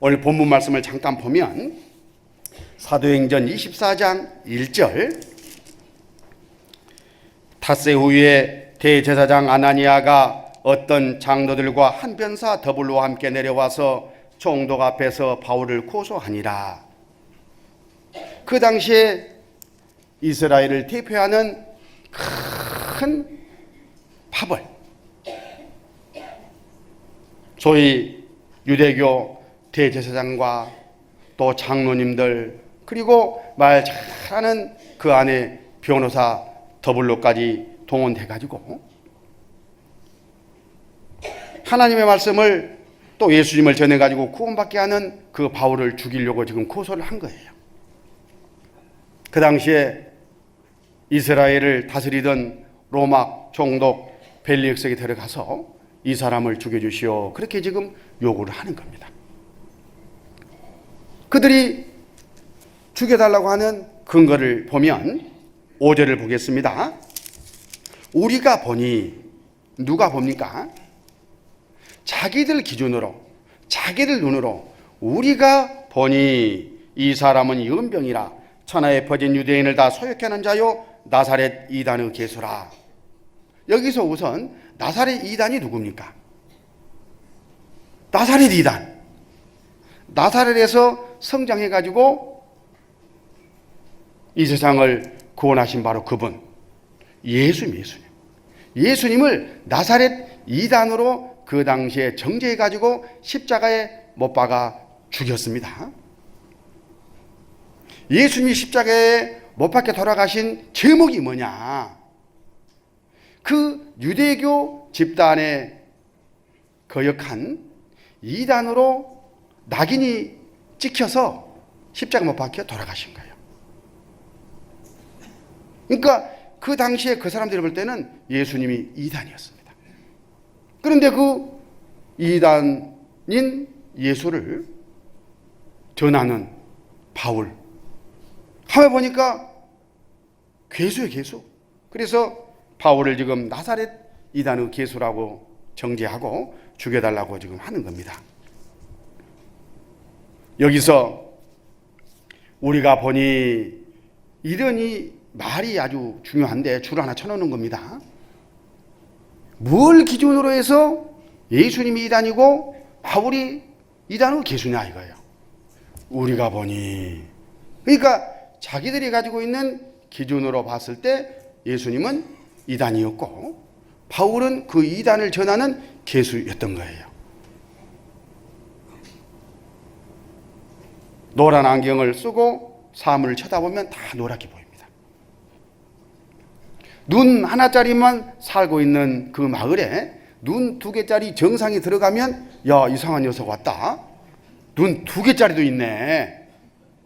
오늘 본문 말씀을 잠깐 보면 사도행전 24장 1절, 닷새 후에 대제사장 아나니아가 어떤 장로들과 한 변사 더불로 함께 내려와서 총독 앞에서 바울을 고소하니라. 그 당시에 이스라엘을 대표하는 큰 파벌, 소위 유대교 대제사장과 또 장로님들, 그리고 말 잘하는 그 안에 변호사 더블로까지 동원돼가지고 하나님의 말씀을 또 예수님을 전해가지고 구원받게 하는 그 바울을 죽이려고 지금 고소를 한 거예요. 그 당시에 이스라엘을 다스리던 로마 총독 벨리엑스에게 데려가서 이 사람을 죽여주시오, 그렇게 지금 요구를 하는 겁니다. 그들이 죽여달라고 하는 근거를 보면 5절을 보겠습니다. 우리가 보니, 누가 봅니까? 자기들 기준으로, 자기들 눈으로 우리가 보니 이 사람은 연병이라 천하에 퍼진 유대인을 다 소욕해 하는 자요 나사렛 이단의 개수라. 여기서 우선 나사렛 이단이 누굽니까? 나사렛 이단, 나사렛에서 성장해가지고 이 세상을 구원하신 바로 그분, 예수님을 나사렛 이단으로 그 당시에 정죄해가지고 십자가에 못 박아 죽였습니다. 예수님이 십자가에 못 박혀 돌아가신 제목이 뭐냐? 그 유대교 집단에 거역한 이단으로 낙인이 찍혀서 십자가 못 박혀 돌아가신 거예요. 그러니까 그 당시에 그 사람들이 볼 때는 예수님이 이단이었습니다. 그런데 그 이단인 예수를 전하는 바울, 하면 보니까 괴수예요, 괴수. 그래서 바울을 지금 나사렛 이단의 괴수라고 정죄하고 죽여달라고 지금 하는 겁니다. 여기서 우리가 보니 이런 이 말이 아주 중요한데 줄 하나 쳐놓는 겁니다. 뭘 기준으로 해서 예수님이 이단이고 바울이 이단의 괴수냐 이거예요. 우리가 보니, 그러니까 자기들이 가지고 있는 기준으로 봤을 때 예수님은 이단이었고 바울은 그 이단을 전하는 괴수였던 거예요. 노란 안경을 쓰고 사물을 쳐다보면 다 노랗게 보입니다. 눈 하나짜리만 살고 있는 그 마을에 눈 2개짜리 정상이 들어가면 야, 이상한 녀석 왔다, 눈 2개짜리도 있네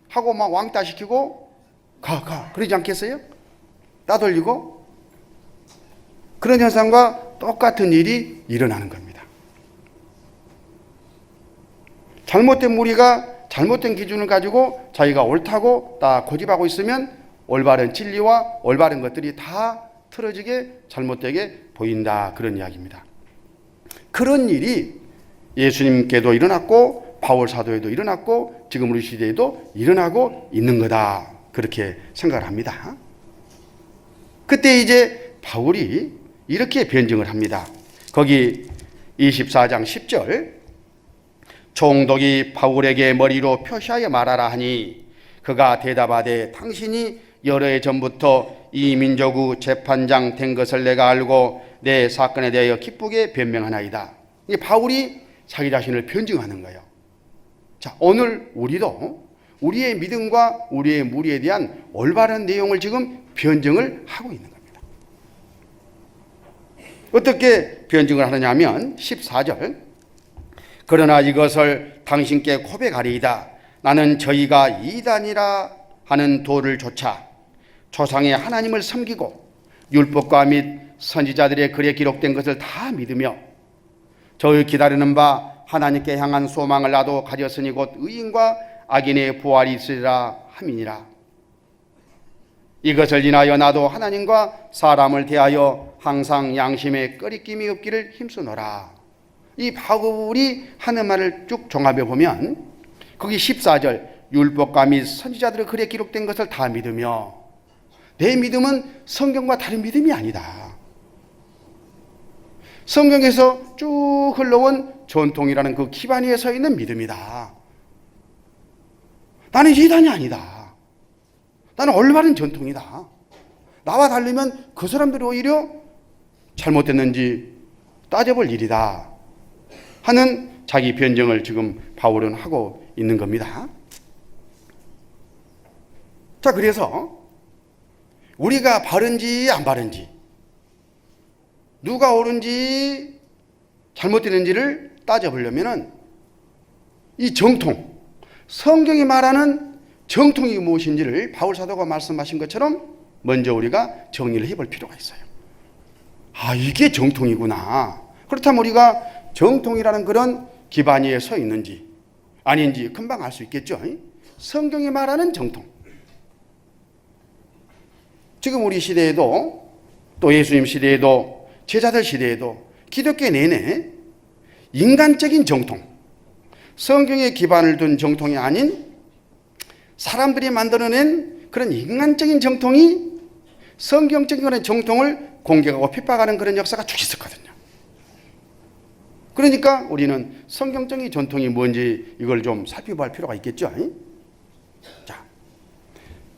하고 막 왕따 시키고 가 그러지 않겠어요? 따돌리고. 그런 현상과 똑같은 일이 일어나는 겁니다. 잘못된 무리가 잘못된 기준을 가지고 자기가 옳다고 딱 고집하고 있으면 올바른 진리와 올바른 것들이 다 틀어지게 잘못되게 보인다, 그런 이야기입니다. 그런 일이 예수님께도 일어났고 바울 사도에도 일어났고 지금 우리 시대에도 일어나고 있는 거다, 그렇게 생각을 합니다. 그때 이제 바울이 이렇게 변증을 합니다. 거기 24장 10절, 총독이 바울에게 머리로 표시하여 말하라 하니 그가 대답하되 당신이 여러 해 전부터 이 민족의 재판장 된 것을 내가 알고 내 사건에 대하여 기쁘게 변명하나이다. 이게 바울이 자기 자신을 변증하는 거예요. 자, 오늘 우리도 우리의 믿음과 우리의 무리에 대한 올바른 내용을 지금 변증을 하고 있는 겁니다. 어떻게 변증을 하느냐 하면 14절, 그러나 이것을 당신께 고백하리이다. 나는 저희가 이단이라 하는 도를 좇아 조상의 하나님을 섬기고 율법과 및 선지자들의 글에 기록된 것을 다 믿으며 저희 기다리는 바 하나님께 향한 소망을 나도 가졌으니 곧 의인과 악인의 부활이 있으리라 함이니라. 이것을 인하여 나도 하나님과 사람을 대하여 항상 양심에 꺼리낌이 없기를 힘쓰노라. 이 바울이 하는 말을 쭉 종합해 보면 거기 14절 율법과 및 선지자들의 글에 기록된 것을 다 믿으며, 내 믿음은 성경과 다른 믿음이 아니다. 성경에서 쭉 흘러온 전통이라는 그 기반 위에 서 있는 믿음이다. 나는 이단이 아니다. 나는 올바른 전통이다. 나와 다르면 그 사람들이 오히려 잘못됐는지 따져볼 일이다 하는 자기 변증을 지금 바울은 하고 있는 겁니다. 자, 그래서 우리가 바른지 안 바른지, 누가 옳은지 잘못되는지를 따져보려면 이 정통, 성경이 말하는 정통이 무엇인지를 바울 사도가 말씀하신 것처럼 먼저 우리가 정리를 해볼 필요가 있어요. 아, 이게 정통이구나. 그렇다면 우리가 정통이라는 그런 기반 위에 서 있는지 아닌지 금방 알 수 있겠죠. 성경이 말하는 정통. 지금 우리 시대에도, 또 예수님 시대에도, 제자들 시대에도 기독교 내내 인간적인 정통, 성경에 기반을 둔 정통이 아닌 사람들이 만들어낸 그런 인간적인 정통이 성경적인 그런 정통을 공격하고 핍박하는 그런 역사가 쭉 있었거든요. 그러니까 우리는 성경적인 전통이 뭔지 이걸 좀 살펴볼 필요가 있겠죠. 자,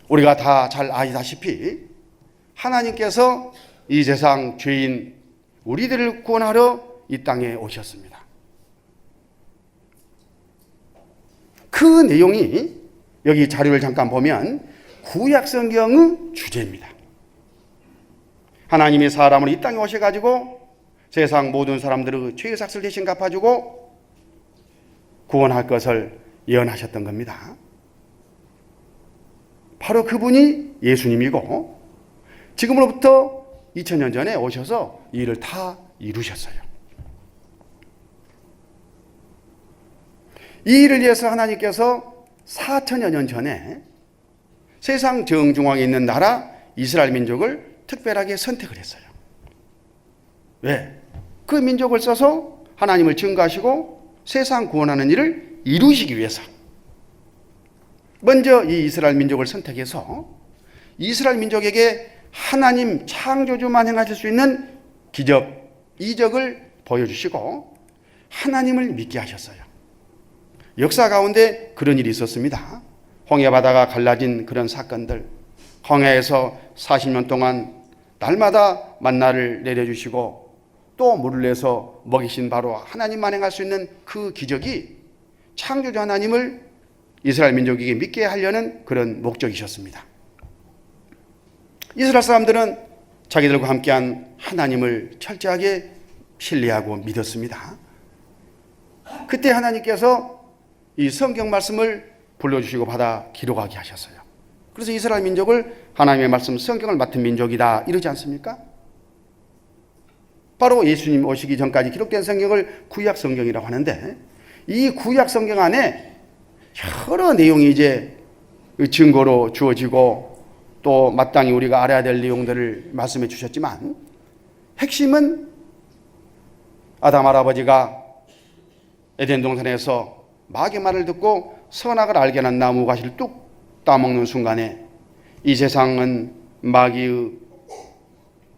우리가 다 잘 아시다시피 하나님께서 이 세상 죄인 우리들을 구원하러 이 땅에 오셨습니다. 그 내용이 여기 자료를 잠깐 보면 구약 성경의 주제입니다. 하나님이 사람을 이 땅에 오셔가지고 세상 모든 사람들의 죄의 삭을 대신 갚아주고 구원할 것을 예언하셨던 겁니다. 바로 그분이 예수님이고 지금으로부터 2000년 전에 오셔서 이 일을 다 이루셨어요. 이 일을 위해서 하나님께서 4000여 년 전에 세상 정중앙에 있는 나라 이스라엘 민족을 특별하게 선택을 했어요. 왜? 그 민족을 써서 하나님을 증거하시고 세상 구원하는 일을 이루시기 위해서 먼저 이 이스라엘 민족을 선택해서 이스라엘 민족에게 하나님 창조주만 행하실 수 있는 기적, 이적을 보여주시고 하나님을 믿게 하셨어요. 역사 가운데 그런 일이 있었습니다. 홍해바다가 갈라진 그런 사건들, 홍해에서 40년 동안 날마다 만나를 내려주시고 또 물을 내서 먹이신 바로 하나님만 행할 수 있는 그 기적이 창조주 하나님을 이스라엘 민족에게 믿게 하려는 그런 목적이셨습니다. 이스라엘 사람들은 자기들과 함께한 하나님을 철저하게 신뢰하고 믿었습니다. 그때 하나님께서 이 성경 말씀을 불러주시고 받아 기록하게 하셨어요. 그래서 이스라엘 민족을 하나님의 말씀 성경을 맡은 민족이다 이러지 않습니까? 바로 예수님 오시기 전까지 기록된 성경을 구약 성경이라고 하는데 이 구약 성경 안에 여러 내용이 이제 증거로 주어지고 또 마땅히 우리가 알아야 될 내용들을 말씀해 주셨지만 핵심은 아담 할아버지가 에덴 동산에서 마귀의 말을 듣고 선악을 알게 한 나무 가시를 뚝 따먹는 순간에 이 세상은 마귀의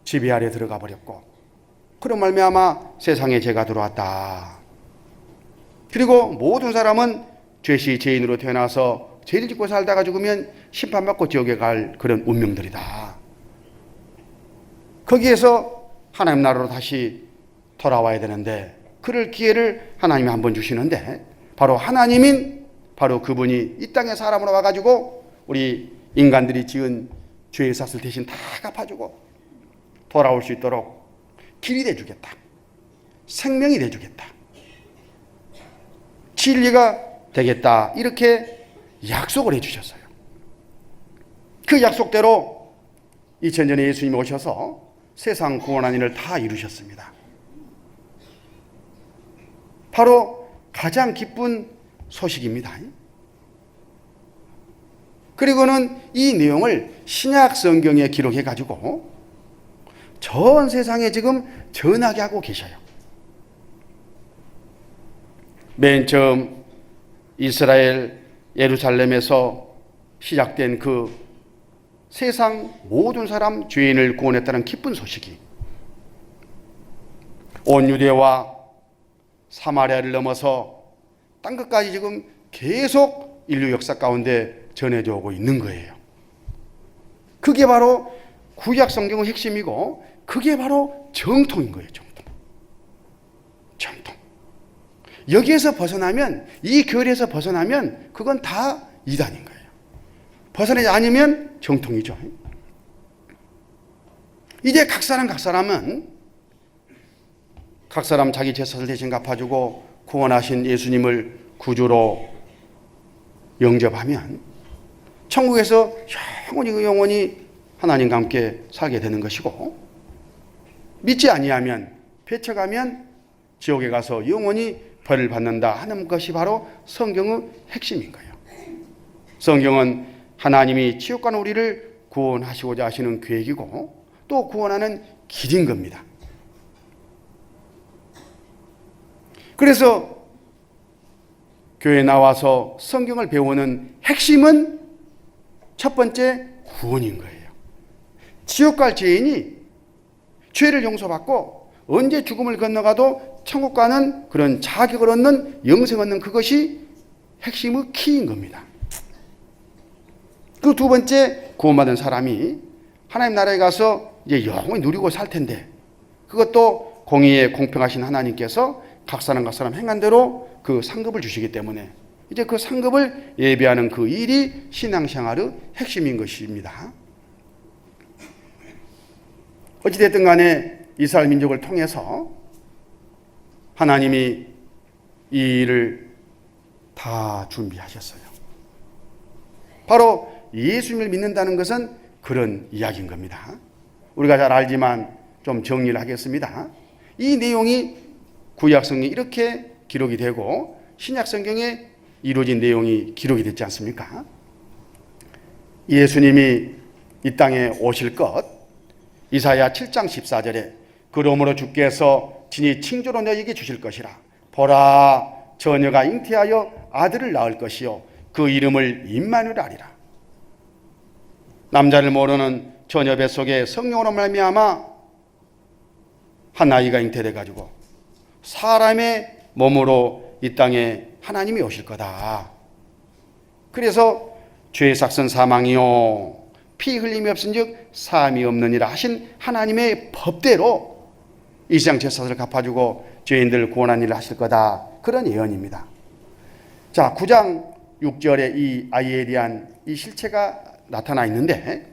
지배 아래 들어가 버렸고 그런 말미암아 세상에 죄가 들어왔다. 그리고 모든 사람은 죄시 죄인으로 태어나서 죄를 짓고 살다가 죽으면 심판받고 지옥에 갈 그런 운명들이다. 거기에서 하나님 나라로 다시 돌아와야 되는데 그럴 기회를 하나님이 한번 주시는데 바로 하나님인 바로 그분이 이 땅에 사람으로 와가지고 우리 인간들이 지은 죄의 삭을 대신 다 갚아주고 돌아올 수 있도록 길이 돼주겠다. 생명이 돼주겠다. 진리가 되겠다. 이렇게 약속을 해주셨어요. 그 약속대로 2000년 전에 예수님이 오셔서 세상 구원한 일을 다 이루셨습니다. 바로 가장 기쁜 소식입니다. 그리고는 이 내용을 신약 성경에 기록해 가지고 전 세상에 지금 전하게 하고 계셔요. 맨 처음 이스라엘 예루살렘에서 시작된 그 세상 모든 사람 죄인을 구원했다는 기쁜 소식이 온 유대와 사마리아를 넘어서 땅끝까지 지금 계속 인류 역사 가운데 전해져 오고 있는 거예요. 그게 바로 구약 성경의 핵심이고 그게 바로 정통인 거예요. 정통. 여기에서 벗어나면, 이 결에서 벗어나면 그건 다 이단인 거예요. 벗어나지 않으면 정통이죠. 이제 각 사람은 각 사람 자기 죄사를 대신 갚아주고 구원하신 예수님을 구주로 영접하면 천국에서 영원히 하나님과 함께 살게 되는 것이고, 믿지 아니하면 배척하면 지옥에 가서 영원히 벌을 받는다 하는 것이 바로 성경의 핵심인 거예요. 성경은 하나님이 지옥 가는 우리를 구원하시고자 하시는 계획이고 또 구원하는 길인 겁니다. 그래서 교회에 나와서 성경을 배우는 핵심은 첫 번째 구원인 거예요. 지옥 갈 죄인이 죄를 용서받고 언제 죽음을 건너가도 천국 가는 그런 자격을 얻는, 영생 얻는 그것이 핵심의 키인 겁니다. 그 두 번째, 구원받은 사람이 하나님 나라에 가서 이제 영원히 누리고 살 텐데, 그것도 공의에 공평하신 하나님께서 각 사람 행한 대로 그 상급을 주시기 때문에 이제 그 상급을 예배하는 그 일이 신앙생활의 핵심인 것입니다. 어찌됐든 간에 이스라엘 민족을 통해서 하나님이 이 일을 다 준비하셨어요. 바로 예수님을 믿는다는 것은 그런 이야기인 겁니다. 우리가 잘 알지만 좀 정리를 하겠습니다. 이 내용이 구약성경에 이렇게 기록이 되고 신약성경에 이루어진 내용이 기록이 됐지 않습니까? 예수님이 이 땅에 오실 것, 이사야 7장 14절에 그러므로 주께서 친히 칭조로 너희에게 주실 것이라. 보라, 처녀가 잉태하여 아들을 낳을 것이요 그 이름을 임마누엘 하리라. 남자를 모르는 처녀 뱃속에 성령으로 말미암아 한 아이가 잉태돼 가지고 사람의 몸으로 이 땅에 하나님이 오실 거다. 그래서 죄의 삭은 사망이요 피 흘림이 없은즉 사함이 없느니라 하신 하나님의 법대로 이 세상 죄사를 갚아주고 죄인들을 구원하는 일을 하실 거다. 그런 예언입니다. 자, 9장 6절에 이 아이에 대한 이 실체가 나타나 있는데,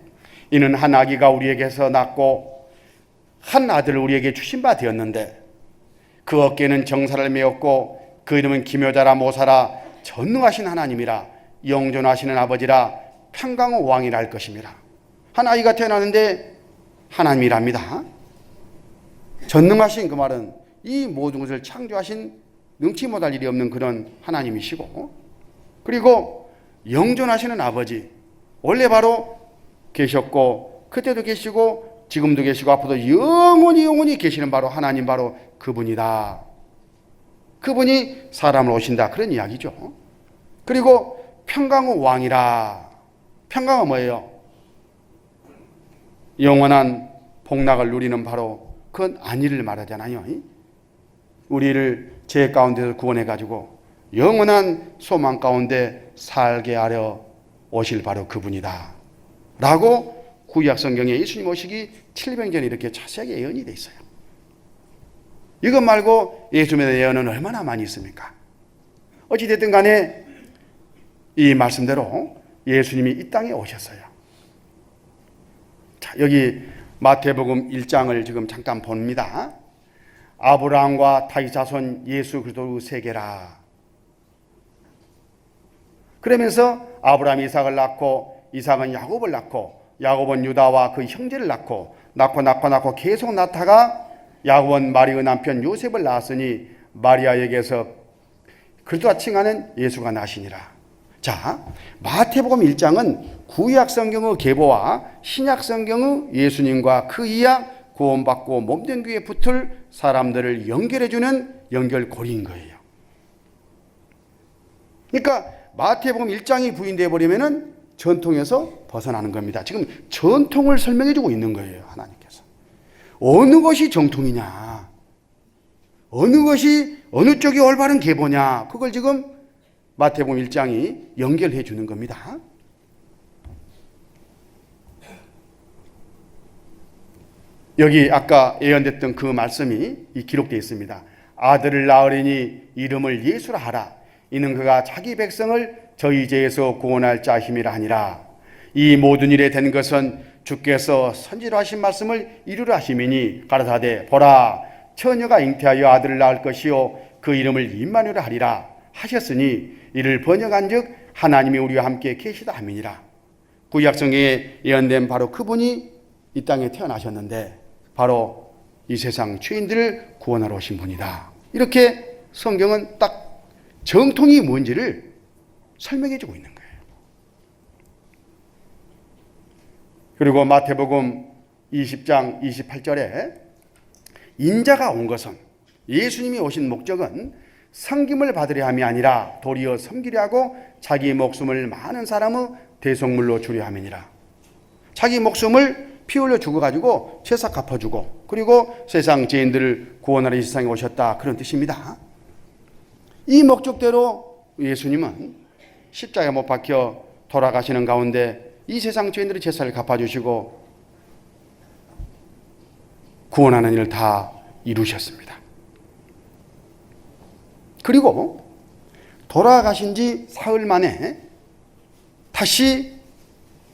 이는 한 아기가 우리에게서 낳고 한 아들을 우리에게 주신 바 되었는데 그 어깨는 정사를 메었고 그 이름은 기묘자라 모사라 전능하신 하나님이라 영존하시는 아버지라 평강의 왕이라 할 것임이라. 한 아이가 태어나는데 하나님이랍니다. 전능하신 그 말은 이 모든 것을 창조하신 능치 못할 일이 없는 그런 하나님이시고, 그리고 영존하시는 아버지, 원래 바로 계셨고 그때도 계시고 지금도 계시고 앞으로도 영원히 계시는 바로 하나님, 바로 그분이다. 그분이 사람으로 오신다, 그런 이야기죠. 그리고 평강의 왕이라. 평강은 뭐예요? 영원한 복락을 누리는 바로 그 안위를 말하잖아요. 우리를 죄 가운데서 구원해가지고 영원한 소망 가운데 살게 하려 오실 바로 그분이다 라고 구약 성경에 예수님 오시기 700년 전에 이렇게 자세하게 예언이 되어 있어요. 이것 말고 예수님에 대한 예언은 얼마나 많이 있습니까? 어찌됐든 간에 이 말씀대로 예수님이 이 땅에 오셨어요. 자, 여기 마태복음 1장을 지금 잠깐 봅니다. 아브라함과 다윗 자손 예수 그리스도의 세계라. 그러면서 아브라함이 이삭을 낳고 이삭은 야곱을 낳고 야곱은 유다와 그 형제를 낳고 계속 낳다가 야곱은 마리아의 남편 요셉을 낳았으니 마리아에게서 그리스도와 칭하는 예수가 나시니라. 자, 마태복음 1장은 구약 성경의 계보와 신약 성경의 예수님과 그 이하 구원받고 몸된 귀에 붙을 사람들을 연결해주는 연결고리인 거예요. 그러니까 마태복음 1장이 부인되어 버리면은 전통에서 벗어나는 겁니다. 지금 전통을 설명해 주고 있는 거예요, 하나님께서. 어느 것이 정통이냐, 어느 것이 어느 쪽이 올바른 계보냐, 그걸 지금 마태복음 1장이 연결해 주는 겁니다. 여기 아까 예언됐던 그 말씀이 기록되어 있습니다. 아들을 낳으리니 이름을 예수라 하라. 이는 그가 자기 백성을 저희 죄에서 구원할 자심이라 하니라. 이 모든 일에 된 것은 주께서 선지로 하신 말씀을 이루려 하심이니 가라사대 보라 처녀가 잉태하여 아들을 낳을 것이요 그 이름을 임마누엘 하리라 하셨으니 이를 번역한즉 하나님이 우리와 함께 계시다 함이니라. 구약성경에 예언된 바로 그분이 이 땅에 태어나셨는데 바로 이 세상 죄인들을 구원하러 오신 분이다. 이렇게 성경은 딱 정통이 뭔지를 설명해 주고 있는 거예요. 그리고 마태복음 20장 28절에 인자가 온 것은, 예수님이 오신 목적은 섬김을 받으려 함이 아니라 도리어 섬기려 하고 자기 목숨을 많은 사람의 대속물로 주려 함이니라. 자기 목숨을 피 흘려 죽어가지고 제사 갚아주고 그리고 세상 죄인들을 구원하러 이 세상에 오셨다, 그런 뜻입니다. 이 목적대로 예수님은 십자가에 못 박혀 돌아가시는 가운데 이 세상 죄인들의 제사를 갚아주시고 구원하는 일을 다 이루셨습니다. 그리고 돌아가신 지 사흘 만에 다시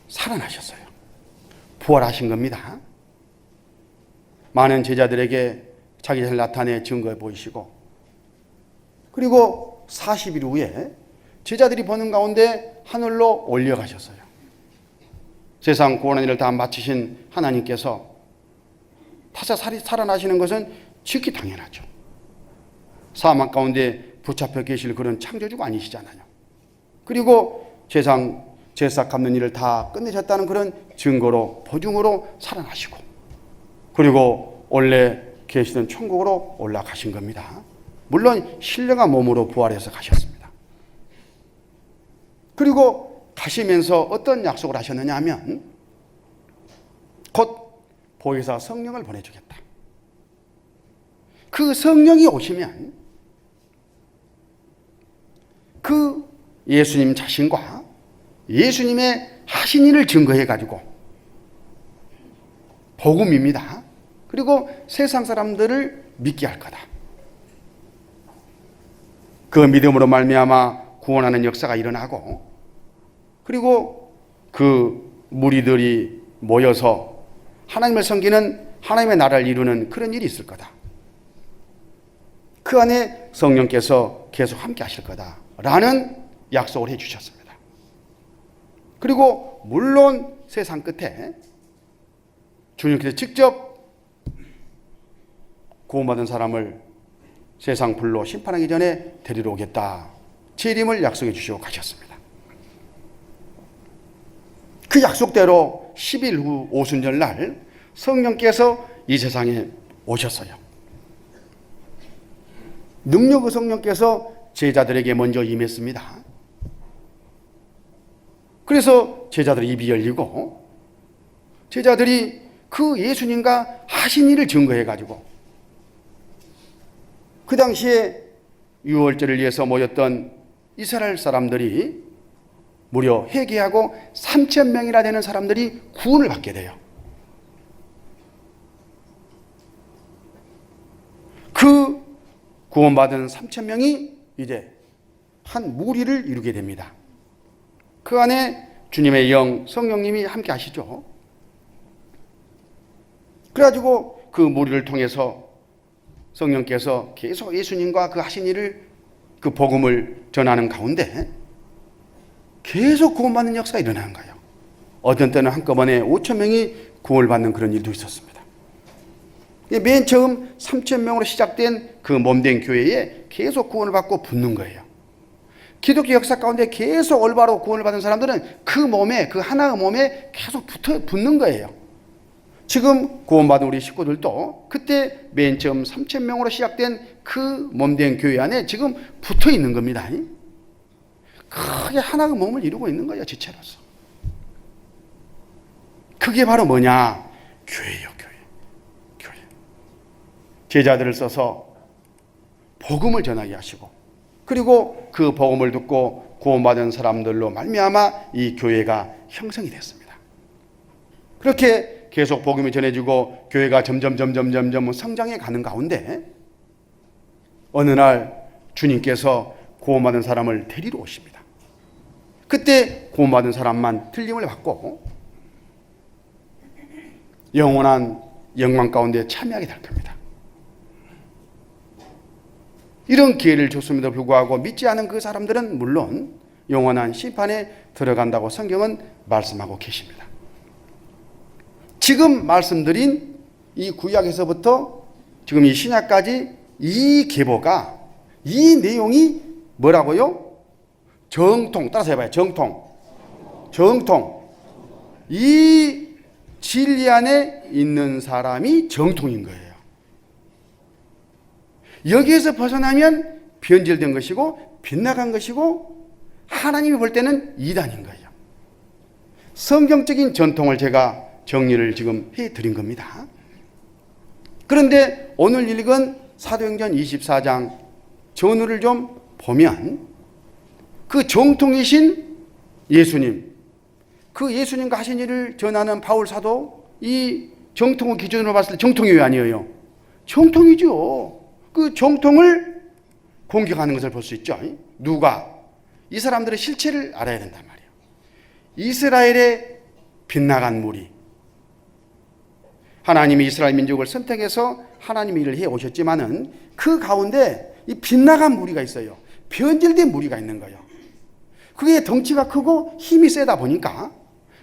살아나셨어요. 부활하신 겁니다. 많은 제자들에게 자기 자신을 나타내 증거해 보이시고 그리고 40일 후에 제자들이 보는 가운데 하늘로 올려가셨어요. 세상 구원의 일을 다 마치신 하나님께서 다시 살아나시는 것은 지극히 당연하죠. 사망 가운데 붙잡혀 계실 그런 창조주가 아니시잖아요. 그리고 세상 제사 갚는 일을 다 끝내셨다는 그런 증거로, 보증으로 살아나시고 그리고 원래 계시던 천국으로 올라가신 겁니다. 물론 신령한 몸으로 부활해서 가셨습니다. 그리고 가시면서 어떤 약속을 하셨느냐 하면 곧 보혜사 성령을 보내주겠다. 그 성령이 오시면 그 예수님 자신과 예수님의 하신 일을 증거해 가지고 복음입니다. 그리고 세상 사람들을 믿게 할 거다. 그 믿음으로 말미암아 구원하는 역사가 일어나고 그리고 그 무리들이 모여서 하나님을 섬기는 하나님의 나라를 이루는 그런 일이 있을 거다. 그 안에 성령께서 계속 함께 하실 거다라는 약속을 해 주셨습니다. 그리고 물론 세상 끝에 주님께서 직접 구원받은 사람을 세상 불로 심판하기 전에 데리러 오겠다, 재림을 약속해 주시고 가셨습니다. 그 약속대로 10일 후 오순절 날 성령께서 이 세상에 오셨어요. 능력의 성령께서 제자들에게 먼저 임했습니다. 그래서 제자들의 입이 열리고 제자들이 그 예수님과 하신 일을 증거해가지고 그 당시에 유월절을 위해서 모였던 이스라엘 사람들이 무려 회개하고 3,000명이나 되는 사람들이 구원을 받게 돼요. 그 구원받은 3,000명이 이제 한 무리를 이루게 됩니다. 그 안에 주님의 영, 성령님이 함께 하시죠. 그래가지고 그 무리를 통해서 성령께서 계속 예수님과 그 하신 일을, 그 복음을 전하는 가운데 계속 구원받는 역사가 일어나는 거예요. 어떤 때는 한꺼번에 5,000명이 구원을 받는 그런 일도 있었습니다. 맨 처음 3,000명으로 시작된 그 몸된 교회에 계속 구원을 받고 붙는 거예요. 기독교 역사 가운데 계속 올바로 구원을 받은 사람들은 그 몸에, 그 하나의 몸에 계속 붙는 거예요. 지금 구원받은 우리 식구들도 그때 맨 처음 3,000명으로 시작된 그 몸된 교회 안에 지금 붙어 있는 겁니다. 크게 하나의 몸을 이루고 있는 거예요. 지체로서. 그게 바로 뭐냐? 교회예요. 교회. 제자들을 써서 복음을 전하게 하시고, 그리고 그 복음을 듣고 구원받은 사람들로 말미암아 이 교회가 형성이 됐습니다. 그렇게 계속 복음이 전해지고 교회가 점점 성장해 가는 가운데 어느 날 주님께서 구원받은 사람을 데리러 오십니다. 그때 구원받은 사람만 틀림을 받고 영원한 영광 가운데 참여하게 될 겁니다. 이런 기회를 줬음에도 불구하고 믿지 않은 그 사람들은 물론 영원한 심판에 들어간다고 성경은 말씀하고 계십니다. 지금 말씀드린 이 구약에서부터 지금 이 신약까지 이 계보가, 이 내용이 뭐라고요? 정통. 따라서 해봐요. 정통. 이 진리 안에 있는 사람이 정통인 거예요. 여기에서 벗어나면 변질된 것이고 빗나간 것이고 하나님이 볼 때는 이단인 거예요. 성경적인 전통을 제가 정리를 지금 해드린 겁니다. 그런데 오늘 읽은 사도행전 24장 전후를 좀 보면 그 정통이신 예수님, 그 예수님과 하신 일을 전하는 바울 사도, 이 정통을 기준으로 봤을 때 정통이 왜 아니에요? 정통이죠. 그 정통을 공격하는 것을 볼 수 있죠. 누가? 이 사람들의 실체를 알아야 된단 말이에요. 이스라엘의 빗나간 무리. 하나님이 이스라엘 민족을 선택해서 하나님의 일을 해 오셨지만은 그 가운데 이 빗나간 무리가 있어요. 변질된 무리가 있는 거예요. 그게 덩치가 크고 힘이 세다 보니까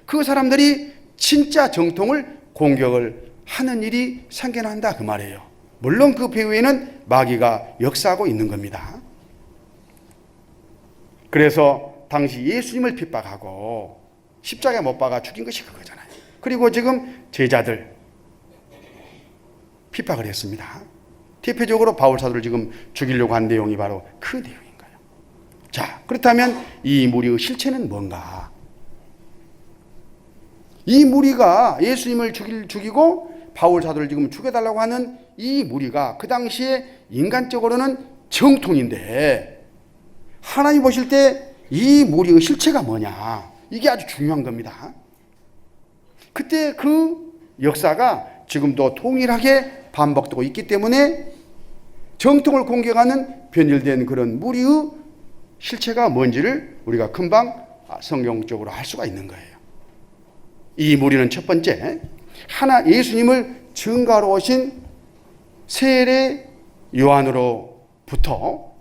그 사람들이 진짜 정통을 공격을 하는 일이 생겨난다 그 말이에요. 물론 그 배후에는 마귀가 역사하고 있는 겁니다. 그래서 당시 예수님을 핍박하고 십자가에 못 박아 죽인 것이 그거잖아요. 그리고 지금 제자들 핍박을 했습니다. 대표적으로 바울 사도를 지금 죽이려고 한 내용이 바로 그 내용인 거예요. 자, 그렇다면 이 무리의 실체는 뭔가? 이 무리가 예수님을 죽이고 바울 사도를 지금 죽여달라고 하는 이 무리가 그 당시에 인간적으로는 정통인데 하나님 보실 때 이 무리의 실체가 뭐냐? 이게 아주 중요한 겁니다. 그때 그 역사가 지금도 동일하게 반복되고 있기 때문에 정통을 공격하는 변질된 그런 무리의 실체가 뭔지를 우리가 금방 성경적으로 알 수가 있는 거예요. 이 무리는 첫 번째, 예수님을 증거하러 오신 세례 요한으로부터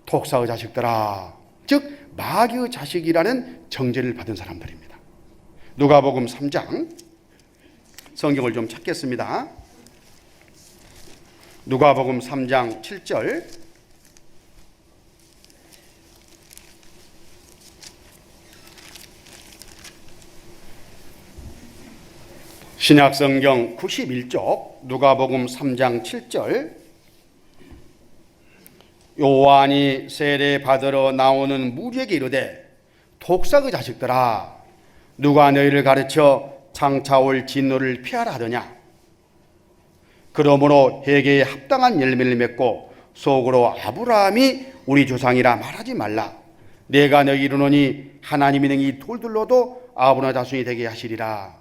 독사의 자식들아, 즉 마귀의 자식이라는 정죄를 받은 사람들입니다. 누가복음 3장 성경을 좀 찾겠습니다. 누가복음 3장 7절. 신약성경 91쪽 누가복음 3장 7절. 요한이 세례 받으러 나오는 무리에게 이르되 독사의 자식들아, 누가 너희를 가르쳐 장차 올 진노를 피하라 하더냐? 그러므로 회개에 합당한 열매를 맺고 속으로 아브라함이 우리 조상이라 말하지 말라. 내가 너희 이르노니 하나님이 능히 돌들로도 아브라함의 자손이 되게 하시리라.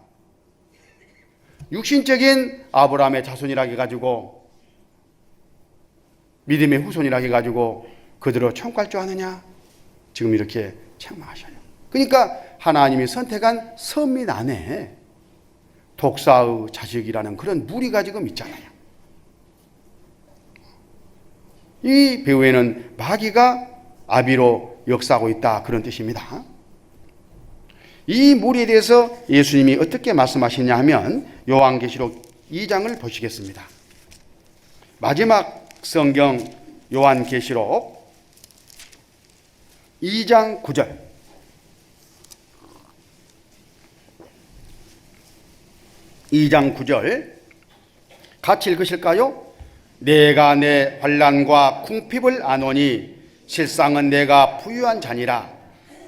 육신적인 아브라함의 자손이라 해가지고 믿음의 후손이라 해가지고 그대로 천국할 줄 아느냐? 지금 이렇게 책망하셔요. 그러니까 하나님이 선택한 선민 안에 독사의 자식이라는 그런 무리가 지금 있잖아요. 이 배후에는 마귀가 아비로 역사하고 있다, 그런 뜻입니다. 이 무리에 대해서 예수님이 어떻게 말씀하시냐 하면 요한계시록 2장을 보시겠습니다. 마지막 성경 요한계시록 2장 9절. 같이 읽으실까요? 내가 내 환난과 궁핍을 아노니 실상은 내가 부유한 자니라.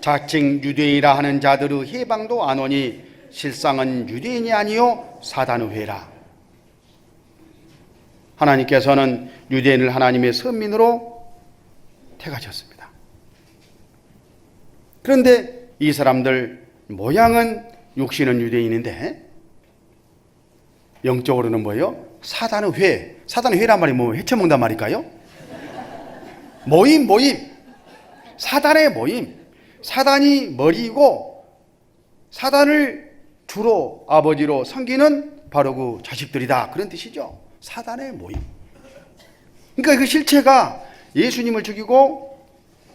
자칭 유대인이라 하는 자들의 해방도 안 오니 실상은 유대인이 아니요 사단의 회라. 하나님께서는 유대인을 하나님의 선민으로 택하셨습니다. 그런데 이 사람들 모양은 육신은 유대인인데 영적으로는 뭐예요? 사단의 회. 사단의 회란 말이 뭐 해쳐먹는단 말일까요? 모임. 사단의 모임. 사단이 머리이고 사단을 주로 아버지로 섬기는 바로 그 자식들이다. 그런 뜻이죠. 사단의 모임. 그러니까 그 실체가 예수님을 죽이고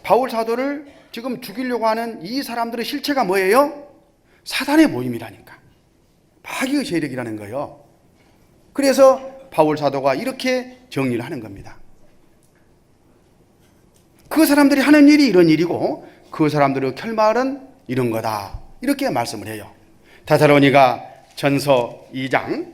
바울 사도를 지금 죽이려고 하는 이 사람들의 실체가 뭐예요? 사단의 모임이라니까. 마귀의 세력이라는 거예요. 그래서 바울 사도가 이렇게 정리를 하는 겁니다. 그 사람들이 하는 일이 이런 일이고 그 사람들의 결말은 이런 거다. 이렇게 말씀을 해요. 데살로니가 전서 2장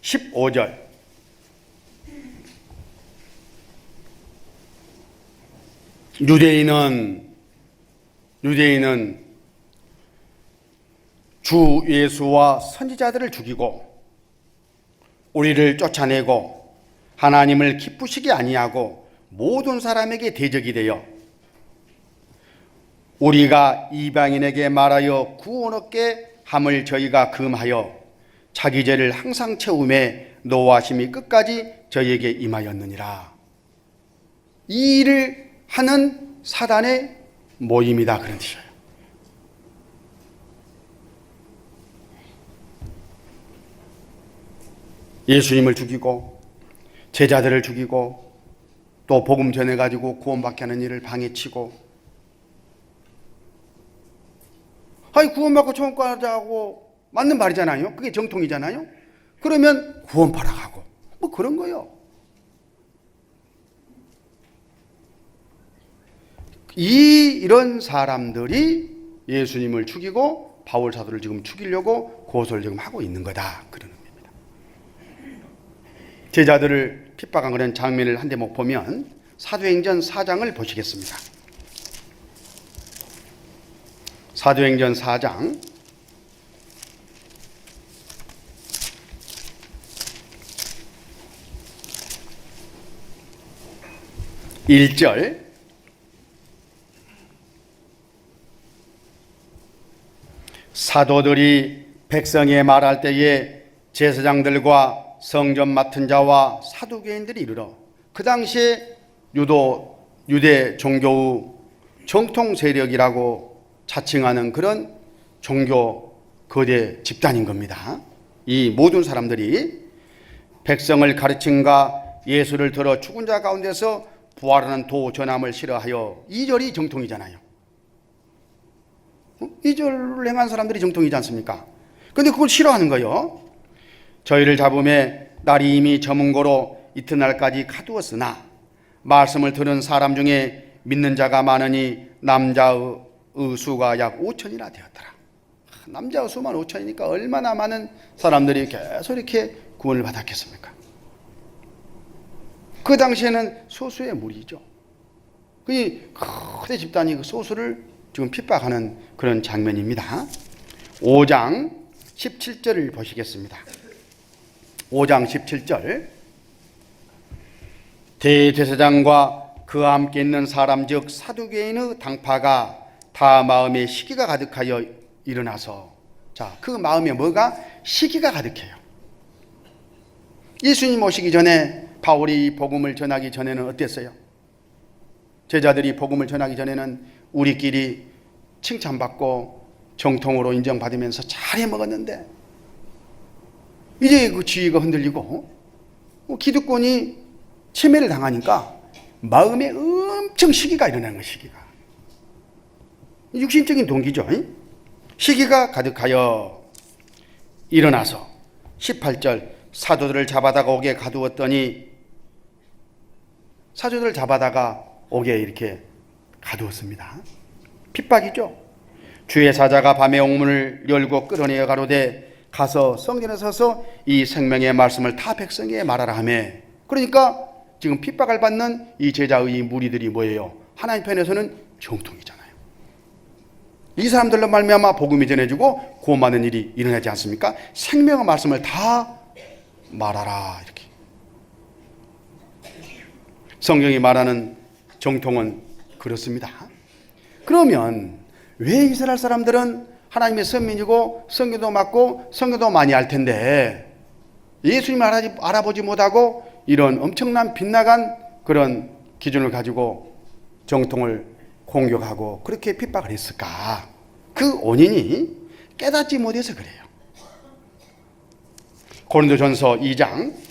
15절 유대인은 주 예수와 선지자들을 죽이고 우리를 쫓아내고 하나님을 기쁘시게 아니하고 모든 사람에게 대적이 되어 우리가 이방인에게 말하여 구원 얻게 함을 저희가 금하여 자기 죄를 항상 채우매 노하심이 끝까지 저희에게 임하였느니라. 이 일을 하는 사단의 모임이다. 그런 뜻이에요. 예수님을 죽이고 제자들을 죽이고 또 복음 전해가지고 구원받게 하는 일을 방해치고, 아니 구원받고 천국가자고 맞는 말이잖아요. 그게 정통이잖아요. 그러면 구원파라 가고 뭐 그런 거요. 이런 사람들이 예수님을 죽이고 바울 사도를 지금 죽이려고 고소를 지금 하고 있는 거다. 그런 겁니다. 제자들을 핍박한 그런 장면을 한 대목 보면 사도행전 4장을 보시겠습니다. 사도행전 4장 1절 사도들이 백성에 말할 때에 제사장들과 성전 맡은 자와 사두개인들이 이르러, 그 당시에 유대 종교의 정통 세력이라고 자칭하는 그런 종교 거대 집단인 겁니다. 이 모든 사람들이 백성을 가르침과 예수를 들어 죽은 자 가운데서 부활하는 도 전함을 싫어하여, 2절이 정통이잖아요. 2절을 행한 사람들이 정통이지 않습니까? 그런데 그걸 싫어하는 거예요. 저희를 잡음에 날이 이미 저문 거로 이튿날까지 가두었으나 말씀을 들은 사람 중에 믿는 자가 많으니 남자의 수가 약 5천이나 되었더라. 남자의 수만 5천이니까 얼마나 많은 사람들이 계속 이렇게 구원을 받았겠습니까? 그 당시에는 소수의 무리죠. 그 거대 집단이 그 소수를 지금 핍박하는 그런 장면입니다. 5장 17절을 보시겠습니다. 5장 17절 대제사장과 그와 함께 있는 사람 즉 사두개인의 당파가 다 마음에 시기가 가득하여 일어나서, 자, 그 마음에 뭐가? 시기가 가득해요. 예수님 오시기 전에 바울이 복음을 전하기 전에는 어땠어요? 제자들이 복음을 전하기 전에는 우리끼리 칭찬받고 정통으로 인정받으면서 잘해 먹었는데, 이제 그 지위가 흔들리고 기득권이 침해를 당하니까 마음에 엄청 시기가 일어나는 거예요. 시기가 육신적인 동기죠. 시기가 가득하여 일어나서 18절 사도들을 잡아다가 옥에 가두었더니, 사도들을 잡아다가 옥에 이렇게 가두었습니다. 핍박이죠. 주의 사자가 밤에 옥문을 열고 끌어내어 가로되 가서 성전에 서서 이 생명의 말씀을 다 백성에게 말하라 하며, 그러니까 지금 핍박을 받는 이 제자의 무리들이 뭐예요? 하나님 편에서는 정통이잖아요. 이 사람들로 말미암아 복음이 전해지고 그 많은 일이 일어나지 않습니까? 생명의 말씀을 다 말하라, 이렇게. 성경이 말하는 정통은 그렇습니다. 그러면 왜 이스라엘 사람들은 하나님의 선민이고 성경도 맞고 성경도 많이 알 텐데 예수님을 알아보지 못하고 이런 엄청난 빗나간 그런 기준을 가지고 정통을 공격하고 그렇게 핍박을 했을까? 그 원인이 깨닫지 못해서 그래요. 고린도전서 2장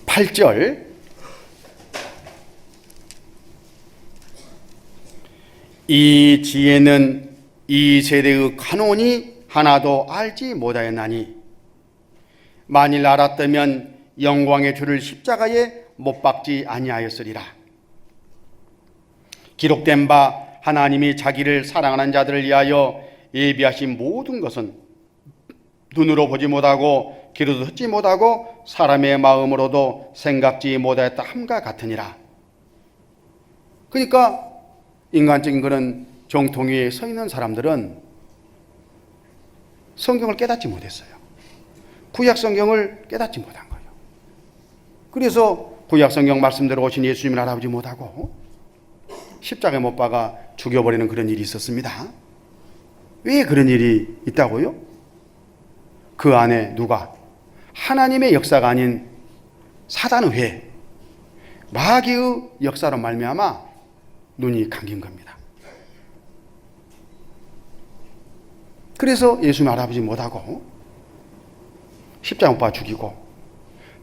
8절 이 지혜는 이 세대의 간원이 하나도 알지 못하였나니 만일 알았다면 영광의 주를 십자가에 못 박지 아니하였으리라. 기록된 바 하나님이 자기를 사랑하는 자들을 위하여 예비하신 모든 것은 눈으로 보지 못하고 귀로도 듣지 못하고 사람의 마음으로도 생각지 못하였다 함과 같으니라. 그러니까 인간적인 그런 정통위에 서 있는 사람들은 성경을 깨닫지 못했어요. 구약 성경을 깨닫지 못한 거예요. 그래서 구약 성경 말씀대로 오신 예수님을 알아보지 못하고 십자가에 못 박아 죽여버리는 그런 일이 있었습니다. 왜 그런 일이 있다고요? 그 안에 누가? 하나님의 역사가 아닌 사단의 회, 마귀의 역사로 말미암아 눈이 감긴 겁니다. 그래서 예수님 알아보지 못하고 십자가 못 박아 죽이고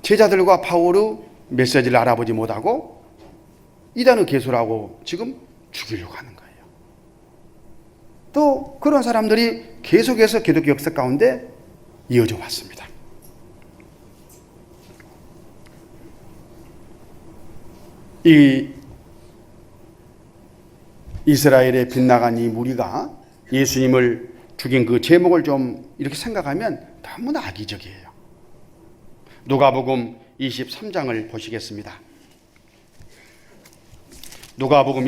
제자들과 바울의 메시지를 알아보지 못하고 이단의 개수라고 지금 죽이려고 하는 거예요. 또 그런 사람들이 계속해서 기독교 역사 가운데 이어져 왔습니다. 이 이스라엘의 빗나간 이 무리가 예수님을 죽인 그 제목을 좀 이렇게 생각하면 너무나 악의적이에요. 누가복음 23장을 보시겠습니다. 누가복음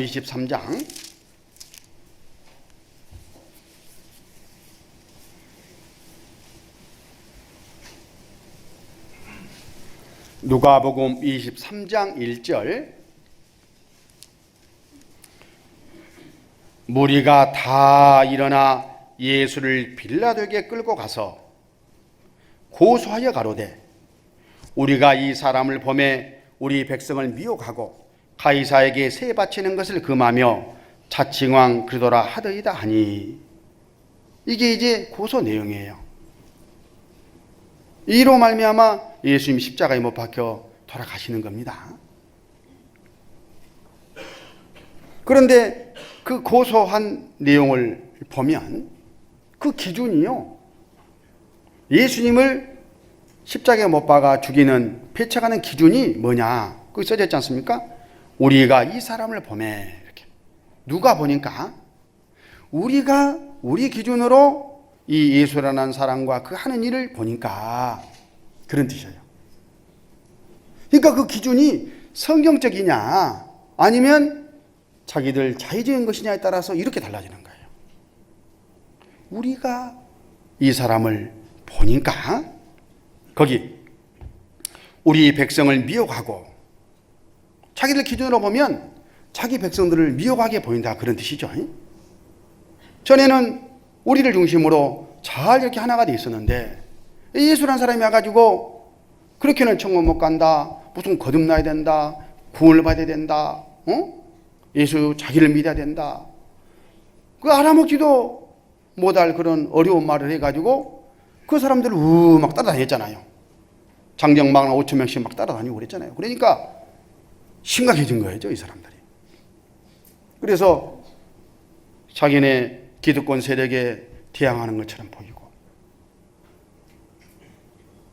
23장 1절 무리가 다 일어나 예수를 빌라도에게 끌고 가서 고소하여 가로되 우리가 이 사람을 보매 우리 백성을 미혹하고 가이사에게 세 바치는 것을 금하며 자칭왕 그리도라 하더이다 하니, 이게 이제 고소 내용이에요. 이로 말미암아 예수님 십자가에 못 박혀 돌아가시는 겁니다. 그런데 그 고소한 내용을 보면 그 기준이요, 예수님을 십자가에 못 박아 죽이는 배척하는 기준이 뭐냐? 그거 써져 있지 않습니까? 우리가 이 사람을 보매, 이렇게 누가 보니까 우리가 우리 기준으로 이 예수라는 사람과 그 하는 일을 보니까 그런 뜻이에요. 그러니까 그 기준이 성경적이냐 아니면 자기들 자의적인 것이냐에 따라서 이렇게 달라지는 거예요. 우리가 이 사람을 보니까 거기 우리 백성을 미혹하고, 자기들 기준으로 보면 자기 백성들을 미혹하게 보인다, 그런 뜻이죠. 전에는 우리를 중심으로 잘 이렇게 하나가 돼 있었는데 예수라는 사람이 와가지고 그렇게는 천국 못 간다, 무슨 거듭나야 된다, 구원을 받아야 된다, 예수 자기를 믿어야 된다, 그 알아먹지도 못할 그런 어려운 말을 해가지고 그 사람들을 막 따라다녔잖아요. 장정망 5천 명씩 막 따라다니고 그랬잖아요. 그러니까 심각해진 거예요, 이 사람들이. 그래서 자기네 기득권 세력에 대항하는 것처럼 보이고,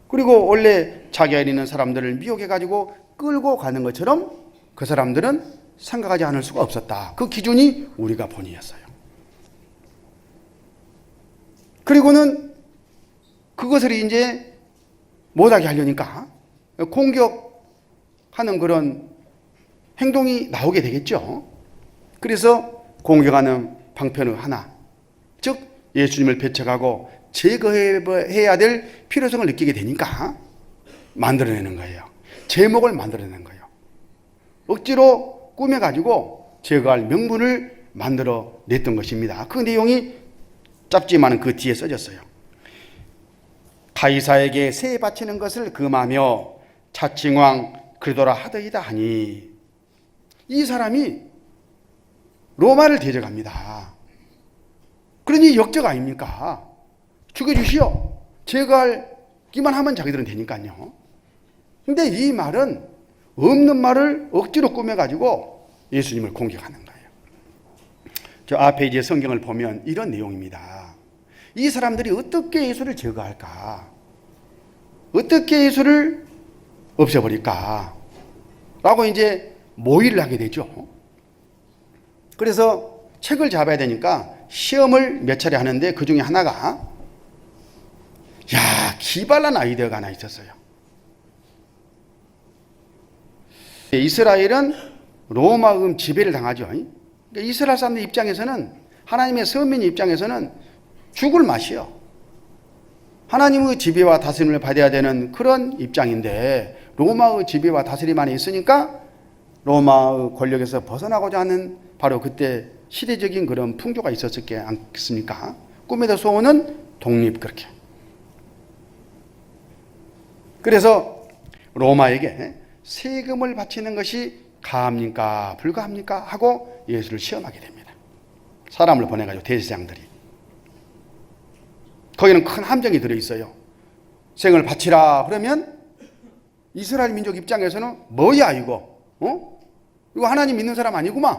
그리고 원래 자기 안에 있는 사람들을 미혹해가지고 끌고 가는 것처럼 그 사람들은 생각하지 않을 수가 없었다. 그 기준이 우리가 본이었어요. 그리고는 그것을 이제 못하게 하려니까 공격하는 그런 행동이 나오게 되겠죠. 그래서 공격하는 방편의 하나, 즉 예수님을 배척하고 제거해야 될 필요성을 느끼게 되니까 만들어내는 거예요. 제목을 만들어내는 거예요. 억지로 꾸며가지고 제거할 명분을 만들어냈던 것입니다. 그 내용이 짧지만 그 뒤에 써졌어요. 가이사에게 세 바치는 것을 금하며 자칭왕 그리도라 하더이다 하니, 이 사람이 로마를 대적합니다. 그러니 역적 아닙니까? 죽여주시오. 제거하기만 하면 자기들은 되니까요. 근데 이 말은 없는 말을 억지로 꾸며가지고 예수님을 공격하는 거예요. 저 앞에 이제 성경을 보면 이런 내용입니다. 이 사람들이 어떻게 예수를 제거할까? 어떻게 예수를 없애버릴까? 라고 이제 모의를 하게 되죠. 그래서 책을 잡아야 되니까 시험을 몇 차례 하는데 그 중에 하나가 기발한 아이디어가 하나 있었어요. 이스라엘은 로마음 지배를 당하죠. 그러니까 이스라엘 사람들 입장에서는, 하나님의 서민 입장에서는 죽을 맛이요. 하나님의 지배와 다스림을 받아야 되는 그런 입장인데 로마의 지배와 다스림 안에 있으니까 로마의 권력에서 벗어나고자 하는 바로 그때 시대적인 그런 풍조가 있었을 게 않겠습니까? 꿈에도 소원은 독립, 그렇게. 그래서 로마에게 세금을 바치는 것이 가합니까 불가합니까 하고 예수를 시험하게 됩니다. 사람을 보내가지고 대제사장들이. 거기는 큰 함정이 들어있어요. 세금을 바치라 그러면 이스라엘 민족 입장에서는 뭐야 이거? 이거 하나님 믿는 사람 아니구만.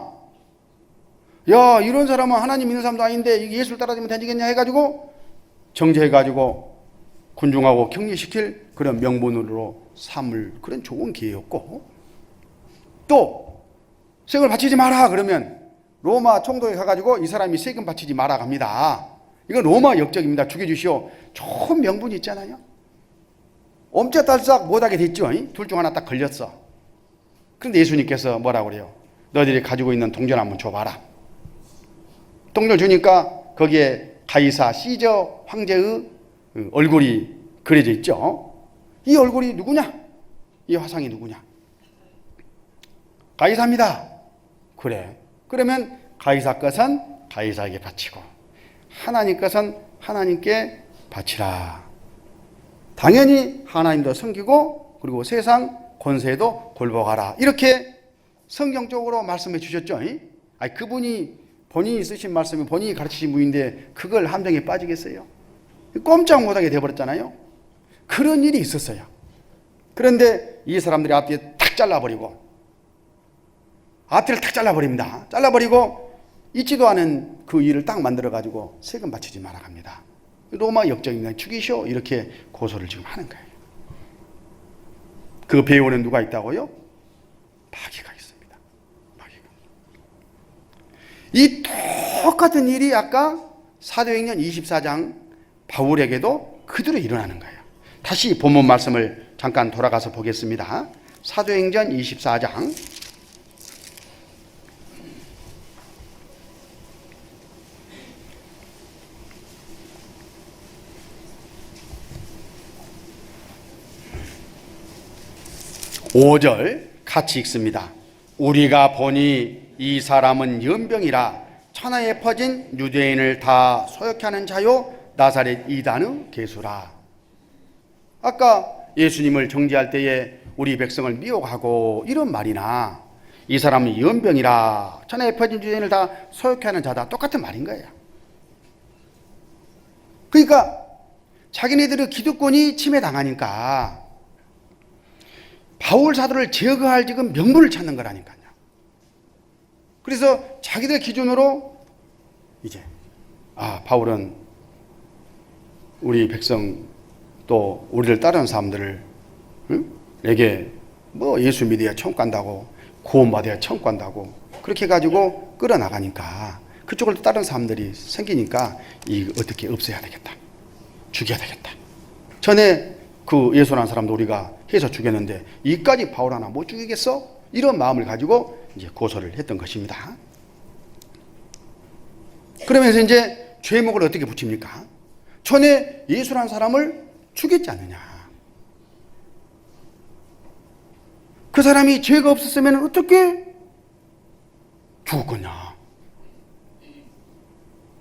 야, 이런 사람은 하나님 믿는 사람도 아닌데 예수를 따라주면 되겠냐 해가지고 정죄해가지고 군중하고 격리시킬 그런 명분으로 삼을 그런 좋은 기회였고, 또 세금을 바치지 마라 그러면 로마 총독에 가가지고 이 사람이 세금 바치지 마라 갑니다. 이건 로마 역적입니다. 죽여주시오. 좋은 명분이 있잖아요. 옴짝달싹 못하게 됐죠. 둘 중 하나 딱 걸렸어. 그런데 예수님께서 뭐라고 그래요? 너희들이 가지고 있는 동전 한번 줘봐라. 동전 주니까 거기에 가이사 시저 황제의 얼굴이 그려져 있죠. 이 얼굴이 누구냐? 이 화상이 누구냐? 가이사입니다. 그래. 그러면 가이사 것은 가이사에게 바치고 하나님 것은 하나님께 바치라. 당연히 하나님도 섬기고 그리고 세상 권세도 굴복하라. 이렇게 성경적으로 말씀해 주셨죠. 아니, 그분이 본인이 쓰신 말씀이 본인이 가르치신 분인데 그걸 함정에 빠지겠어요? 꼼짝 못하게 돼버렸잖아요. 그런 일이 있었어요. 그런데 이 사람들이 앞뒤에 탁 잘라버리고, 앞뒤를 탁 잘라버립니다. 잘라버리고 있지도 않은 그 일을 딱 만들어가지고 세금 바치지 마라 합니다. 로마 역적입니다. 죽이시오. 이렇게 고소를 지금 하는 거예요. 그 배후에는 누가 있다고요? 마귀가 있습니다. 마귀가. 이 똑같은 일이 아까 사도행전 24장 바울에게도 그대로 일어나는 거예요. 다시 본문 말씀을 잠깐 돌아가서 보겠습니다. 사도행전 24장 5절 같이 읽습니다. 우리가 보니 이 사람은 연병이라 천하에 퍼진 유대인을 다 소욕케 하는 자요 나사렛 이단의 개수라. 아까 예수님을 정죄할 때에 우리 백성을 미혹하고 이런 말이나 이 사람은 연병이라 천하에 퍼진 유대인을 다 소욕케 하는 자다, 똑같은 말인 거예요. 그러니까 자기네들의 기득권이 침해당하니까 바울 사도를 제거할 지금 명분을 찾는 거라니까요. 그래서 자기들 기준으로 이제 바울은 우리 백성 또 우리를 따르는 사람들을 에게 뭐 예수 믿어야 천국 간다고, 구원받아야 천국 간다고 그렇게 해가지고 끌어나가니까 그쪽을 따르는 사람들이 생기니까 이 어떻게 없애야 되겠다, 죽여야 되겠다. 전에 그 예수라는 사람도 우리가 해서 죽였는데 이까지 바울 하나 못 죽이겠어? 이런 마음을 가지고 이제 고소를 했던 것입니다. 그러면서 이제 죄목을 어떻게 붙입니까? 전에 예수라는 사람을 죽였지 않느냐. 그 사람이 죄가 없었으면 어떻게 죽었겠냐.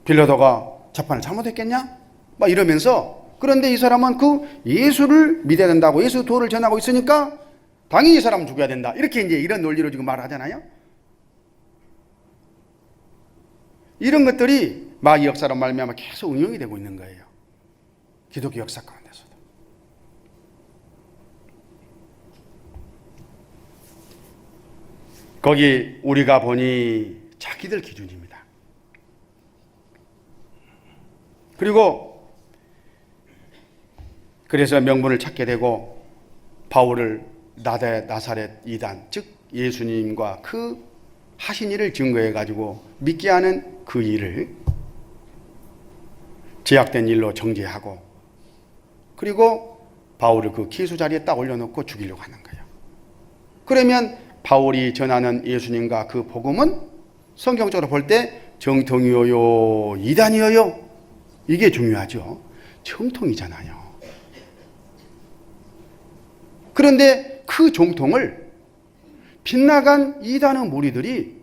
빌라도가 재판을 잘못했겠냐? 막 이러면서, 그런데 이 사람은 그 예수를 믿어야 된다고, 예수 도를 전하고 있으니까 당연히 이 사람은 죽여야 된다. 이렇게 이제 이런 논리로 지금 말하잖아요. 이런 것들이 마귀 역사로 말미암아 계속 응용이 되고 있는 거예요. 기독교 역사 가운데서도. 거기 우리가 보니 자기들 기준입니다. 그리고 그래서 명분을 찾게 되고 바울을 나사렛 이단, 즉 예수님과 그 하신 일을 증거해 가지고 믿게 하는 그 일을 제약된 일로 정죄하고, 그리고 바울을 그 기수 자리에 딱 올려놓고 죽이려고 하는 거예요. 그러면 바울이 전하는 예수님과 그 복음은 성경적으로 볼 때 정통이요 이단이요? 이게 중요하죠. 정통이잖아요. 그런데 그 정통을 빗나간 이단의 무리들이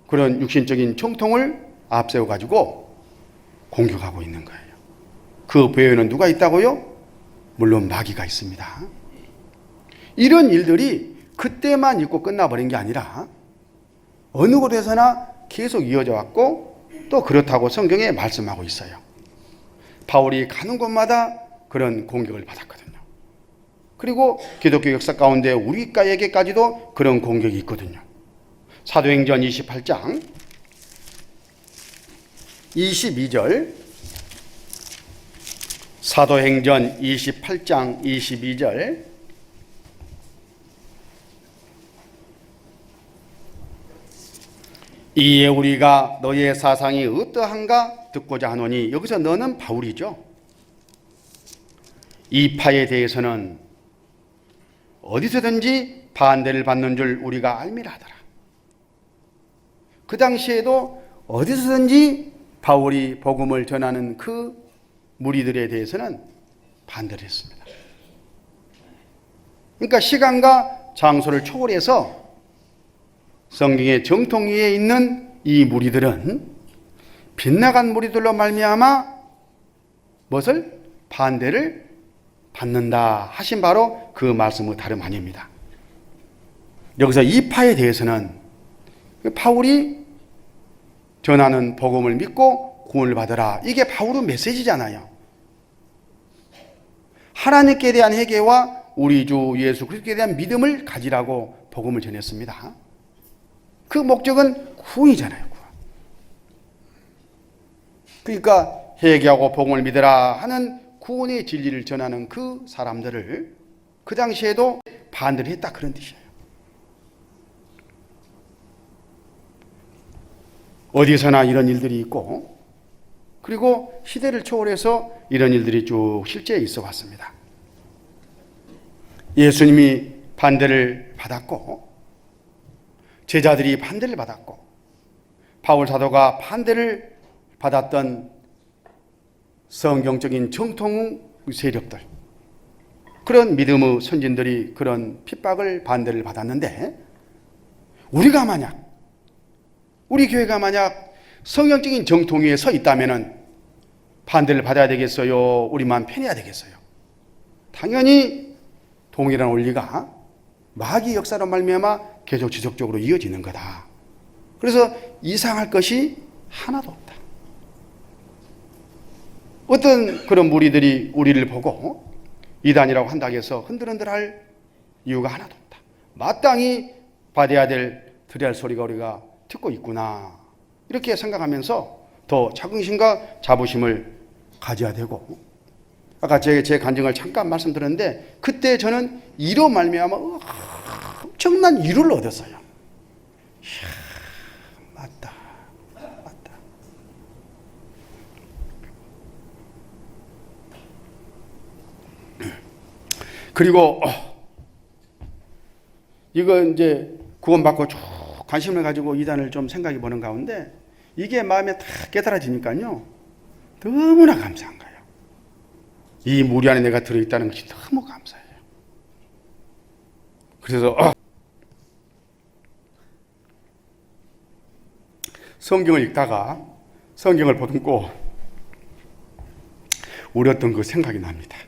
그런 육신적인 정통을 앞세워 가지고 공격하고 있는 거예요. 그 배후에는 누가 있다고요? 물론 마귀가 있습니다. 이런 일들이 그때만 있고 끝나버린 게 아니라 어느 곳에서나 계속 이어져 왔고, 또 그렇다고 성경에 말씀하고 있어요. 바울이 가는 곳마다 그런 공격을 받았거든요. 그리고 기독교 역사 가운데 우리에게까지도 그런 공격이 있거든요. 사도행전 28장 22절, 사도행전 28장 22절, 이에 우리가 너의 사상이 어떠한가 듣고자 하노니, 여기서 너는 바울이죠. 이 파에 대해서는 어디서든지 반대를 받는 줄 우리가 알미라 하더라. 그 당시에도 어디서든지 바울이 복음을 전하는 그 무리들에 대해서는 반대를 했습니다. 그러니까 시간과 장소를 초월해서 성경의 정통 위에 있는 이 무리들은 빗나간 무리들로 말미암아 무엇을? 반대를 받는다 하신 바로 그 말씀의 다름 아닙니다. 여기서 이 파에 대해서는 바울이 전하는 복음을 믿고 구원을 받으라, 이게 바울의 메시지잖아요. 하나님께 대한 회개와 우리 주 예수 그리스도에 대한 믿음을 가지라고 복음을 전했습니다. 그 목적은 구원이잖아요. 구원. 그러니까 회개하고 복음을 믿으라 하는 구원의 진리를 전하는 그 사람들을 그 당시에도 반대를 했다, 그런 뜻이에요. 어디서나 이런 일들이 있고, 그리고 시대를 초월해서 이런 일들이 쭉 실제 있어 왔습니다. 예수님이 반대를 받았고, 제자들이 반대를 받았고, 바울 사도가 반대를 받았던 성경적인 정통 세력들, 그런 믿음의 선진들이 그런 핍박을, 반대를 받았는데, 우리가 만약, 우리 교회가 만약 성경적인 정통 위에 서 있다면 반대를 받아야 되겠어요? 우리만 편해야 되겠어요? 당연히 동일한 원리가 마귀 역사로 말미암아 계속 지속적으로 이어지는 거다. 그래서 이상할 것이 하나도 없다. 어떤 그런 무리들이 우리를 보고 이단이라고 한다고 해서 흔들흔들할 이유가 하나도 없다. 마땅히 받아야 될, 드려야 할 소리가 우리가 듣고 있구나, 이렇게 생각하면서 더 자긍심과 자부심을 가져야 되고, 아까 제 간증을 잠깐 말씀드렸는데 그때 저는 이로 말미암아 엄청난 위로를 얻었어요. 이야, 맞다. 그리고 이거 이제 구원받고 쭉 관심을 가지고 이단을 좀 생각해 보는 가운데 이게 마음에 딱 깨달아지니까요. 너무나 감사한 거예요. 이 무리 안에 내가 들어있다는 것이 너무 감사해요. 그래서 성경을 읽다가 성경을 보듬고 울었던 그 생각이 납니다.